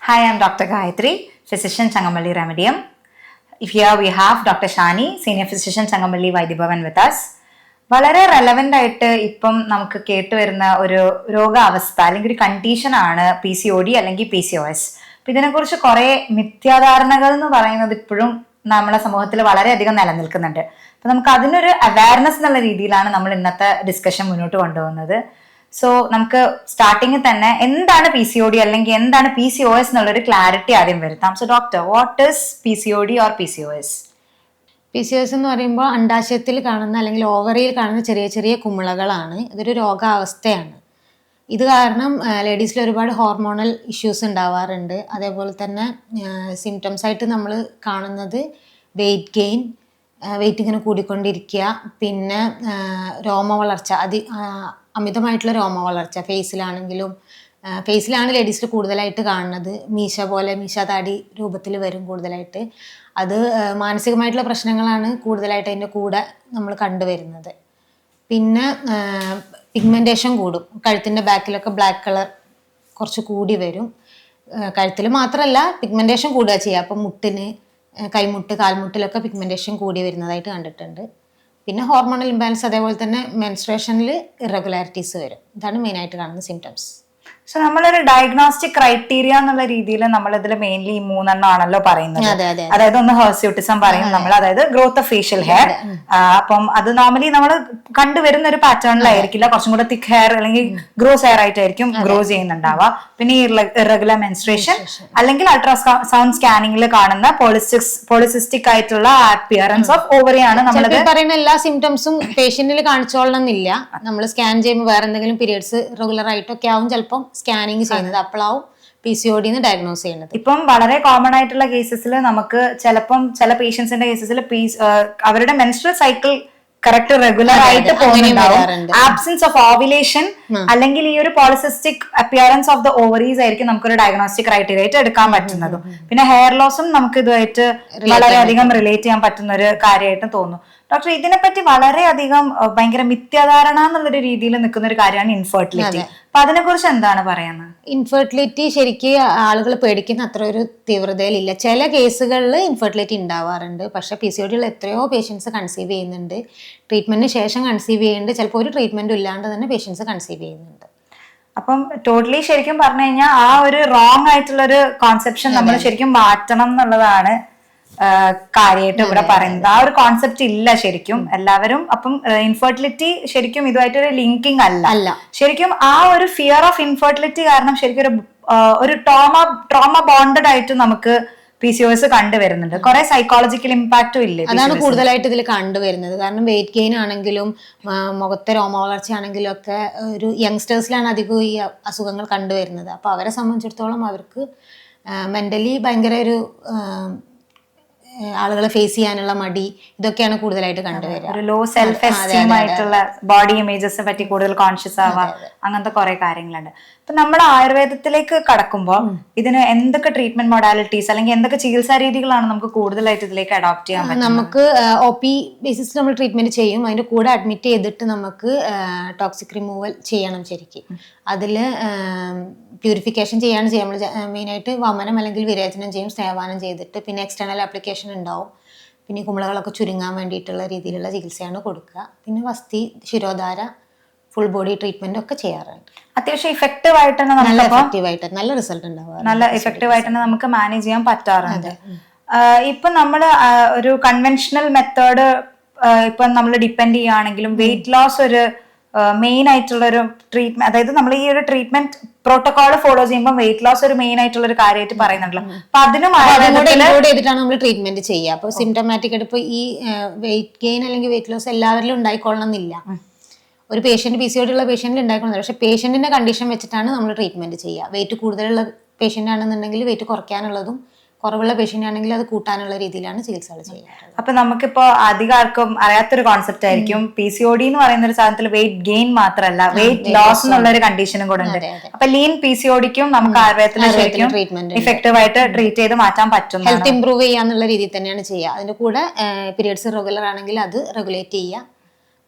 Hi, I'm Dr. Gayatri, physician Changamalli Remedium. Here we have Dr. Shani, senior physician Changamalli Vaidibhavan with us. വളരെ relevant ആയിട്ട് ഇപ്പം നമുക്ക് കേട്ടുവരുന്ന ഒരു രോഗാവസ്ഥ അല്ലെങ്കിൽ ഒരു കണ്ടീഷൻ ആണ് PCOD അല്ലെങ്കിൽ PCOS. അപ്പൊ ഇതിനെക്കുറിച്ച് കുറെ മിഥ്യാധാരണകൾ എന്ന് പറയുന്നത് ഇപ്പോഴും നമ്മുടെ സമൂഹത്തിൽ വളരെയധികം നിലനിൽക്കുന്നുണ്ട്. അപ്പൊ നമുക്ക് അതിനൊരു അവയർനെസ് എന്നുള്ള രീതിയിലാണ് നമ്മൾ ഇന്നത്തെ ഡിസ്കഷൻ മുന്നോട്ട് കൊണ്ടുപോകുന്നത്. സോ നമുക്ക് സ്റ്റാർട്ടിങ്ങിൽ തന്നെ എന്താണ് PCOD അല്ലെങ്കിൽ എന്താണ് PCOS എന്നുള്ളൊരു ക്ലാരിറ്റി ആദ്യം വരുത്താം. So doctor, what is PCOD or PCOS? PCOS എന്ന് പറയുമ്പോൾ അണ്ടാശയത്തിൽ കാണുന്ന അല്ലെങ്കിൽ ഓവറിയിൽ കാണുന്ന ചെറിയ ചെറിയ കുമിളകളാണ്. ഇതൊരു രോഗാവസ്ഥയാണ്. ഇത് കാരണം ലേഡീസിൽ ഒരുപാട് ഹോർമോണൽ ഇഷ്യൂസ് ഉണ്ടാവാറുണ്ട്. അതേപോലെ തന്നെ സിംറ്റംസ് ആയിട്ട് നമ്മൾ കാണുന്നത് വെയിറ്റ് ഗെയിൻ, വെയിറ്റ് ഇങ്ങനെ കൂടിക്കൊണ്ടിരിക്കുക, പിന്നെ രോമ വളർച്ച, അമിതമായിട്ടുള്ള രോമ വളർച്ച ഫേസിലാണ് ലേഡീസിൽ കൂടുതലായിട്ട് കാണുന്നത്. മീശ താടി രൂപത്തിൽ വരും കൂടുതലായിട്ട്. അത് മാനസികമായിട്ടുള്ള പ്രശ്നങ്ങളാണ് കൂടുതലായിട്ട് അതിൻ്റെ കൂടെ നമ്മൾ കണ്ടുവരുന്നത്. പിന്നെ പിഗ്മെൻറ്റേഷൻ കൂടും. കഴുത്തിൻ്റെ ബാക്കിലൊക്കെ ബ്ലാക്ക് കളർ കുറച്ച് കൂടി വരും. കഴുത്തിൽ മാത്രമല്ല പിഗ്മെൻറ്റേഷൻ കൂടുക ചെയ്യുക. അപ്പം മുട്ടിന്, കൈമുട്ട്, കാൽമുട്ടിലൊക്കെ പിഗ്മെൻറ്റേഷൻ കൂടി വരുന്നതായിട്ട് കണ്ടിട്ടുണ്ട്. പിന്നെ ഹോർമോണൽ ഇംബാലൻസ്, അതേപോലെ തന്നെ മെൻസ്ട്രേഷനിൽ ഇറഗുലാരിറ്റീസ് വരും. ഇതാണ് മെയിനായിട്ട് കാണുന്ന സിംറ്റംസ്. സോ നമ്മളൊരു ഡയഗ്നോസ്റ്റിക് ക്രൈറ്റീരിയ എന്നുള്ള രീതിയിൽ നമ്മൾ ഇതിൽ മെയിൻലി ഈ 3 ആണല്ലോ പറയുന്നത്. അതായത് ഒന്ന് ഹെർസ്യൂട്ടിസം പറയും നമ്മൾ, അതായത് ഗ്രോത്ത് ഓഫ് ഫേഷ്യൽ ഹെയർ. അപ്പം അത് നോർമലി നമ്മൾ കണ്ടുവരുന്ന ഒരു പാറ്റേണിലായിരിക്കില്ല. കുറച്ചും കൂടെ തിക്ക് ഹെയർ അല്ലെങ്കിൽ ഗ്രോസ് ഹെയർ ആയിട്ടായിരിക്കും ഗ്രോ ചെയ്യുന്നുണ്ടാവുക. പിന്നെ ഇറഗുലർ മെൻസ്ട്രേഷൻ അല്ലെങ്കിൽ അൾട്രാസൗണ്ട് സ്കാനിങ്ങിൽ കാണുന്ന പോളിസിസ്റ്റിക് ആയിട്ടുള്ള അപ്പിയറൻസ് ഓഫ് ഓവറി ആണ് നമ്മൾ പറയുന്ന എല്ലാ സിംറ്റംസും പേഷ്യന്റിൽ കാണിച്ചോളണമെന്നില്ല. നമ്മൾ സ്കാൻ ചെയ്യുമ്പോൾ വേറെ എന്തെങ്കിലും പീരിയഡ്സ് റെഗുലർ ആയിട്ടൊക്കെ ആവും ചിലപ്പം സ്കാനിങ് ചെയ്യുന്നത്. അപ്പോഴാവും PCOD ഡയഗ്നോസ് ചെയ്യുന്നത്. ഇപ്പം വളരെ കോമൺ ആയിട്ടുള്ള കേസസിൽ നമുക്ക് ചിലപ്പം ചില പേഷ്യൻസിന്റെ കേസസിൽ അവരുടെ മെൻസ്ട്രൽ സൈക്കിൾ കറക്റ്റ് റെഗുലർ ആയിട്ട് പോകുന്നുണ്ടാവും. ആബ്സെൻസ് ഓഫ് ഓവുലേഷൻ അല്ലെങ്കിൽ ഈ ഒരു polycystic appearance of the ovaries ആയിരിക്കും നമുക്കൊരു ഡയഗ്നോസ്റ്റിക് ക്രൈറ്റീരിയ ആയിട്ട് എടുക്കാൻ പറ്റുന്നതും. പിന്നെ ഹെയർ ലോസും നമുക്ക് ഇതുമായിട്ട് വളരെയധികം റിലേറ്റ് ചെയ്യാൻ പറ്റുന്ന ഒരു കാര്യമായിട്ട് തോന്നുന്നു. ഡോക്ടർ, ഇതിനെപ്പറ്റി വളരെയധികം ഭയങ്കര മിഥ്യാധാരണ എന്നുള്ളൊരു രീതിയിൽ നിൽക്കുന്ന ഒരു കാര്യമാണ് ഇൻഫെർട്ടിലിറ്റി. അപ്പൊ അതിനെ കുറിച്ച് എന്താണ് പറയുന്നത്? ഇൻഫെർട്ടിലിറ്റി ശരിക്കും ആളുകൾ പേടിക്കുന്ന അത്ര ഒരു തീവ്രതയിലില്ല. ചില കേസുകളിൽ ഇൻഫെർട്ടിലിറ്റി ഉണ്ടാവാറുണ്ട്. പക്ഷെ PCOD ഉള്ള എത്രയോ പേഷ്യൻസ് കൺസീവ് ചെയ്യുന്നുണ്ട്. ട്രീറ്റ്മെന്റിന് ശേഷം കൺസീവ് ചെയ്യുന്നുണ്ട്. ചിലപ്പോൾ ഒരു ട്രീറ്റ്മെന്റും ഇല്ലാണ്ട് തന്നെ പേഷ്യൻസ് കൺസീവ് ചെയ്യുന്നുണ്ട്. അപ്പം ടോട്ടലി ശരിക്കും പറഞ്ഞു കഴിഞ്ഞാൽ ആ ഒരു റോങ് ആയിട്ടുള്ള ഒരു കോൺസെപ്ഷൻ നമ്മൾ ശരിക്കും മാറ്റണം എന്നുള്ളതാണ് കാര്യമായിട്ട് ഇവിടെ പറയുന്നത്. ആ ഒരു കോൺസെപ്റ്റ് ഇല്ല ശരിക്കും എല്ലാവരും. അപ്പം ഇൻഫെർട്ടിലിറ്റി ശരിക്കും ഇതുമായിട്ടൊരു ലിങ്കിങ് അല്ല. ശരിക്കും ആ ഒരു ഫിയർ ഓഫ് ഇൻഫെർട്ടിലിറ്റി കാരണം ശരിക്കും ഒരു ട്രോമ ബോണ്ടഡ് ആയിട്ട് നമുക്ക് PCOS കണ്ടുവരുന്നുണ്ട്. കുറെ സൈക്കോളജിക്കൽ ഇമ്പാക്റ്റും ഇല്ലേ? അതാണ് കൂടുതലായിട്ട് ഇതിൽ കണ്ടുവരുന്നത്. കാരണം വെയിറ്റ് ഗെയിൻ ആണെങ്കിലും മുഖത്തെ രോമ വളർച്ച ആണെങ്കിലും ഒക്കെ ഒരു യങ്സ്റ്റേഴ്സിലാണ് അധികം ഈ അസുഖങ്ങൾ കണ്ടുവരുന്നത്. അപ്പോൾ അവരെ സംബന്ധിച്ചിടത്തോളം അവർക്ക് മെന്റലി ഭയങ്കര ഒരു ആളുകളെ ഫേസ് ചെയ്യാനുള്ള മടി, ഇതൊക്കെയാണ് കൂടുതലായിട്ട് കണ്ടുവരിക. ഒരു ലോ സെൽഫ് എസ്റ്റീം ആയിട്ടുള്ള ബോഡി ഇമേജസിനെ പറ്റി കൂടുതൽ കോൺഷ്യസ് ആവാം, അങ്ങനത്തെ കുറെ കാര്യങ്ങളുണ്ട്. അപ്പൊ നമ്മൾ ആയുർവേദത്തിലേക്ക് കടക്കുമ്പോൾ ഇതിന് എന്തൊക്കെ ട്രീറ്റ്മെന്റ് മൊഡാലിറ്റീസ് അല്ലെങ്കിൽ എന്തൊക്കെ ചികിത്സാ രീതികളാണ് നമുക്ക് കൂടുതലായിട്ട് ഇതിലേക്ക് അഡോപ്റ്റ് ചെയ്യാൻ പറ്റുന്നത്? നമുക്ക് OP ബേസിസിൽ നമ്മൾ ട്രീറ്റ്മെന്റ് ചെയ്യും. അതിന്റെ കൂടെ അഡ്മിറ്റ് ചെയ്തിട്ട് നമുക്ക് ടോക്സിക് റിമൂവൽ ചെയ്യണം. ശരിക്കും അതിൽ പ്യൂരിഫിക്കേഷൻ ചെയ്യാണ് ചെയ്യുക. നമ്മൾ മെയിനായിട്ട് വമനം അല്ലെങ്കിൽ വിരേചനം ചെയ്യും, സ്നേഹപാനം ചെയ്തിട്ട്. പിന്നെ എക്സ്റ്റേണൽ ആപ്ലിക്കേഷൻ ഉണ്ടാവും. പിന്നെ കുമിളകളൊക്കെ ചുരുങ്ങാൻ വേണ്ടിയിട്ടുള്ള രീതിയിലുള്ള ചികിത്സയാണ് കൊടുക്കുക. പിന്നെ വസ്തി, ശിരോധാര, ഫുൾ ബോഡി ട്രീറ്റ്മെന്റ് ഒക്കെ ചെയ്യാറുണ്ട്. അത്യാവശ്യം ഇഫക്റ്റീവ് ആയിട്ട് തന്നെ നല്ല റിസൾട്ട് ഉണ്ടാവും. നല്ല ഇഫക്റ്റീവ് ആയിട്ട് തന്നെ നമുക്ക് മാനേജ് ചെയ്യാൻ പറ്റാറുണ്ട്. ഇപ്പൊ നമ്മള് ഒരു കൺവെൻഷണൽ മെത്തേഡ് ഇപ്പൊ നമ്മൾ ഡിപ്പെൻഡ് ചെയ്യുകയാണെങ്കിലും വെയിറ്റ് ലോസ് ഒരു മെയിൻ ആയിട്ടുള്ള ഒരു ട്രീറ്റ്മെന്റ്, അതായത് നമ്മൾ ഈ ഒരു ട്രീറ്റ്മെന്റ് പ്രോട്ടോകോൾ ഫോളോ ചെയ്യുമ്പോൾ വെയിറ്റ് ലോസ് ഒരു മെയിൻ ആയിട്ടുള്ള ഒരു കാര്യമായിട്ട് പറയുന്നുണ്ടല്ലോ. അപ്പൊ അതിനും ചെയ്തിട്ടാണ് നമ്മൾ ട്രീറ്റ്മെന്റ് ചെയ്യുക. അപ്പൊ സിംറ്റമാറ്റിക് ആയിട്ട് ഇപ്പൊ ഈ വെയിറ്റ് ഗെയിൻ അല്ലെങ്കിൽ വെയിറ്റ് ലോസ് എല്ലാവരിലും ഉണ്ടായിക്കൊള്ളണം എന്നില്ല. ഒരു പേഷ്യന്റ് PCOD ഉള്ള പേഷ്യന്റിൽ ഉണ്ടായിക്കൊള്ളുന്നത്. പക്ഷെ പേഷ്യന്റിന്റെ കണ്ടീഷൻ വെച്ചിട്ടാണ് നമ്മൾ ട്രീറ്റ്മെന്റ് ചെയ്യുക. വെയിറ്റ് കൂടുതലുള്ള പേഷ്യന്റ് ആണെന്നുണ്ടെങ്കിൽ വെയിറ്റ് കുറയ്ക്കാനുള്ളതും, കുറവുള്ള പേഷ്യന്റ് ആണെങ്കിൽ അത് കൂട്ടാനുള്ള രീതിയിലാണ് ചികിത്സകൾ ചെയ്യുക. അപ്പൊ നമുക്കിപ്പോ അധികം ആർക്കും അറിയാത്തൊരു കോൺസെപ്റ്റ് ആയിരിക്കും PCOD എന്ന് പറയുന്ന ഒരു സാധനത്തിൽ വെയിറ്റ് ഗെയിൻ മാത്രമല്ല വെയിറ്റ് ലോസ് എന്നുള്ള ഒരു കണ്ടീഷനും കൂടെ ഉണ്ട്. അപ്പൊ ലീൻ PCODക്കും നമുക്ക് ആയുർവേദത്തിൽ ട്രീറ്റ്മെന്റ് ഇഫക്റ്റീവ് ആയിട്ട് ട്രീറ്റ് ചെയ്ത് മാറ്റാൻ പറ്റും. ഹെൽത്ത് ഇംപ്രൂവ് ചെയ്യാന്നുള്ള രീതിയിൽ തന്നെയാണ് ചെയ്യുക. അതിന്റെ കൂടെ പീരിയഡ്സ് റെഗുലർ ആണെങ്കിൽ അത് റെഗുലേറ്റ് ചെയ്യുക.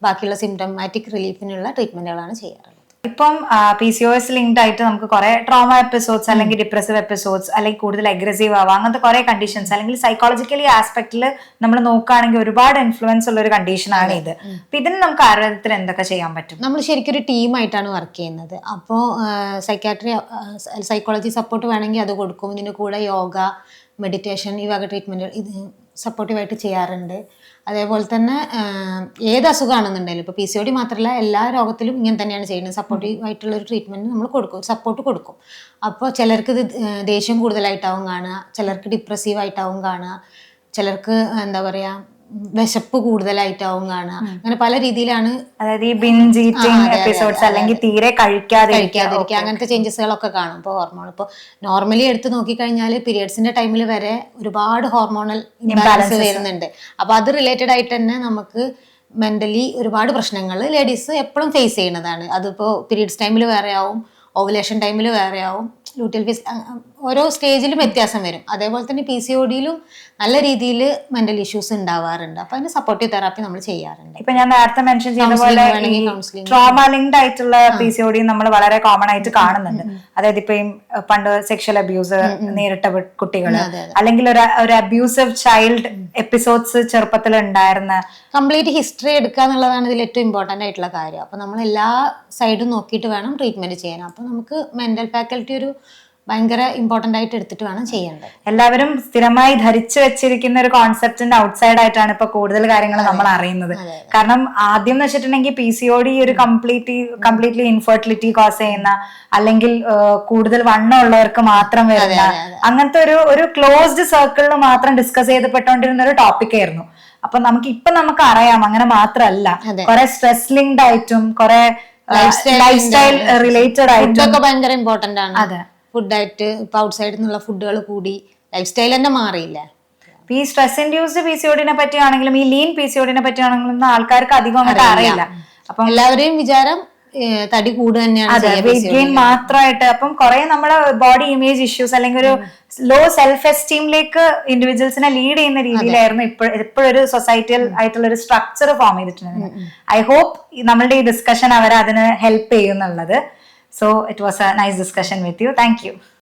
ബാക്കിയുള്ള സിംറ്റമാറ്റിക് റിലീഫിനുള്ള ട്രീറ്റ്മെന്റുകളാണ് ചെയ്യാറുള്ളത്. ഇപ്പം PCOS ലിങ്ക്ഡ് ആയിട്ട് നമുക്ക് കുറെ ട്രോമ എപ്പിസോഡ്സ് അല്ലെങ്കിൽ ഡിപ്രസീവ് എപ്പിസോഡ്സ് അല്ലെങ്കിൽ കൂടുതൽ അഗ്രസീവ് ആവാം, അങ്ങനത്തെ കുറെ കണ്ടീഷൻസ് അല്ലെങ്കിൽ സൈക്കോളജിക്കലി ആസ്പെക്ടിൽ നമ്മൾ നോക്കുകയാണെങ്കിൽ ഒരുപാട് ഇൻഫ്ലുവൻസ് ഉള്ള ഒരു കണ്ടീഷനാണ് ഇത്. അപ്പൊ ഇതിന് നമുക്ക് ആയുർവേദത്തിൽ എന്തൊക്കെ ചെയ്യാൻ പറ്റും? നമ്മൾ ശരിക്കും ഒരു ടീമായിട്ടാണ് വർക്ക് ചെയ്യുന്നത്. അപ്പോൾ സൈക്കാട്രി സൈക്കോളജി സപ്പോർട്ട് വേണമെങ്കിൽ അത് കൊടുക്കും. ഇതിന് കൂടെ യോഗ, മെഡിറ്റേഷൻ, ഈ വക ട്രീറ്റ്മെൻറ്റ് ഇത് സപ്പോർട്ടീവായിട്ട് ചെയ്യാറുണ്ട്. അതേപോലെ തന്നെ ഏത് അസുഖമാണെന്നുണ്ടെങ്കിലും ഇപ്പോൾ PCOD മാത്രമല്ല എല്ലാ രോഗത്തിലും ഇങ്ങനെ തന്നെയാണ് ചെയ്യുന്നത്. സപ്പോർട്ടീവായിട്ടുള്ള ഒരു ട്രീറ്റ്മെൻറ്റ് നമ്മൾ കൊടുക്കും, സപ്പോർട്ട് കൊടുക്കും. അപ്പോൾ ചിലർക്ക് ഇത് ദേഷ്യം കൂടുതലായിട്ടാവും കാണുക, ചിലർക്ക് ഡിപ്രസീവായിട്ടാവും കാണുക, ചിലർക്ക് എന്താ പറയുക വിശപ്പ് കൂടുതലായിട്ടാവും കാണുക. അങ്ങനെ പല രീതിയിലാണ്, അതായത് ഈ ബിഞ്ച് ഈറ്റിംഗ് എപ്പിസോഡ്സ് അല്ലെങ്കിൽ തീരെ കഴിക്കാതിരിക്കുക, അങ്ങനത്തെ ചേഞ്ചസുകളൊക്കെ കാണും. ഇപ്പോൾ ഹോർമോൺ ഇപ്പോൾ നോർമലി എടുത്ത് നോക്കിക്കഴിഞ്ഞാൽ പീരിയഡ്സിന്റെ ടൈമിൽ വരെ ഒരുപാട് ഹോർമോണൽ ഇംബാലൻസ് വരുന്നുണ്ട്. അപ്പോൾ അത് റിലേറ്റഡ് ആയിട്ട് തന്നെ നമുക്ക് മെന്റലി ഒരുപാട് പ്രശ്നങ്ങൾ ലേഡീസ് എപ്പോഴും ഫേസ് ചെയ്യുന്നതാണ്. അതിപ്പോൾ പീരിയഡ്സ് ടൈമിൽ വേറെ ആവും, ഓവുലേഷൻ ടൈമിൽ വേറെ ആവും, ലൂട്ടിയൽ ഫേസ്, ഓരോ സ്റ്റേജിലും വ്യത്യാസം വരും. അതേപോലെ തന്നെ PCODയിലും നല്ല രീതിയിൽ മെന്റൽ ഇഷ്യൂസ് ഉണ്ടാവാറുണ്ട്. അപ്പൊ അതിന് സപ്പോർട്ടീവ് തെറാപ്പി നമ്മൾ ചെയ്യാറുണ്ട്. ഇപ്പൊ ഞാൻ നേരത്തെ മെൻഷൻ ചെയ്ത പോലെ ട്രോമ ലിങ്ക്ഡ് ആയിട്ടുള്ള PCOD നമ്മൾ വളരെ കോമൺ ആയിട്ട് കാണുന്നുണ്ട്. അതായത് ഇപ്പൊ പണ്ട് സെക്ഷൽ അബ്യൂസ് നേരിട്ട കുട്ടികള് അല്ലെങ്കിൽ ഒരു അബ്യൂസീവ് ചൈൽഡ് എപ്പിസോഡ്സ് ചെറുപ്പത്തിൽ ഉണ്ടായിരുന്ന കംപ്ലീറ്റ് ഹിസ്റ്ററി എടുക്കുക എന്നുള്ളതാണ് ഇതിൽ ഏറ്റവും ഇമ്പോർട്ടൻ്റ് ആയിട്ടുള്ള കാര്യം. അപ്പൊ നമ്മൾ എല്ലാ സൈഡും നോക്കിയിട്ട് വേണം ട്രീറ്റ്മെന്റ് ചെയ്യാൻ. അപ്പൊ നമുക്ക് മെന്റൽ ഫാക്കൽറ്റി ഒരു ഭയങ്കര ഇമ്പോർട്ടൻ്റ് ആയിട്ട് എടുത്തിട്ട് വേണം ചെയ്യേണ്ടത്. എല്ലാവരും സ്ഥിരമായി ധരിച്ചു വെച്ചിരിക്കുന്ന ഒരു കോൺസെപ്റ്റിന്റെ ഔട്ട്സൈഡ് ആയിട്ടാണ് ഇപ്പൊ കൂടുതൽ കാര്യങ്ങൾ നമ്മൾ അറിയുന്നത്. കാരണം ആദ്യം എന്ന് വെച്ചിട്ടുണ്ടെങ്കിൽ PCOD ഒരു കംപ്ലീറ്റ്ലി ഇൻഫെർട്ടിലിറ്റി കോസ് ചെയ്യുന്ന അല്ലെങ്കിൽ കൂടുതൽ വണ്ണം ഉള്ളവർക്ക് മാത്രം വരുന്ന അങ്ങനത്തെ ഒരു ക്ലോസ്ഡ് സർക്കിളിൽ മാത്രം ഡിസ്കസ് ചെയ്തപ്പെട്ടുകൊണ്ടിരുന്ന ഒരു ടോപ്പിക് ആയിരുന്നു. അപ്പൊ നമുക്ക് അറിയാം അങ്ങനെ മാത്രമല്ല, കുറെ സ്ട്രെസ് ലിങ്ക്ഡ് ആയിട്ടും കുറെ ലൈഫ് സ്റ്റൈൽ റിലേറ്റഡ് ആയിട്ടും ഭയങ്കര ഇമ്പോർട്ടന്റ് ആണ്. അതെ, ഫുഡായിട്ട് ഇപ്പൊ ഔട്ട്സൈഡിൽ നിന്നുള്ള ഫുഡുകൾ കൂടി ലൈഫ് സ്റ്റൈൽ തന്നെ മാറിയില്ല. ഈ സ്ട്രെസ് ഇൻഡ്യൂസ്ഡ് PCODനെ പറ്റിയാണെങ്കിലും ഈ ലീൻ PCODനെ പറ്റിയാണെങ്കിലും ആൾക്കാർക്ക് അധികം അങ്ങോട്ട് അറിയില്ല. അപ്പം എല്ലാവരെയും വിചാരം തടി കൂടുക തന്നെയാണ്, വെയിറ്റ് ഗെയിൻ മാത്രമായിട്ട്. അപ്പം കുറെ നമ്മളെ ബോഡി ഇമേജ് ഇഷ്യൂസ് അല്ലെങ്കിൽ ഒരു ലോ സെൽഫ് എസ്റ്റീമിലേക്ക് ഇൻഡിവിജ്വൽസിനെ ലീഡ് ചെയ്യുന്ന രീതിയിലായിരുന്നു എപ്പോഴൊരു സൊസൈറ്റിയൽ ആയിട്ടുള്ള ഒരു സ്ട്രക്ചർ ഫോം ചെയ്തിട്ടുണ്ട്. ഐ ഹോപ്പ് നമ്മളുടെ ഈ ഡിസ്കഷൻ അവരെ അതിന് help ചെയ്യുന്നുള്ളത്. So it was a nice discussion with you. Thank you.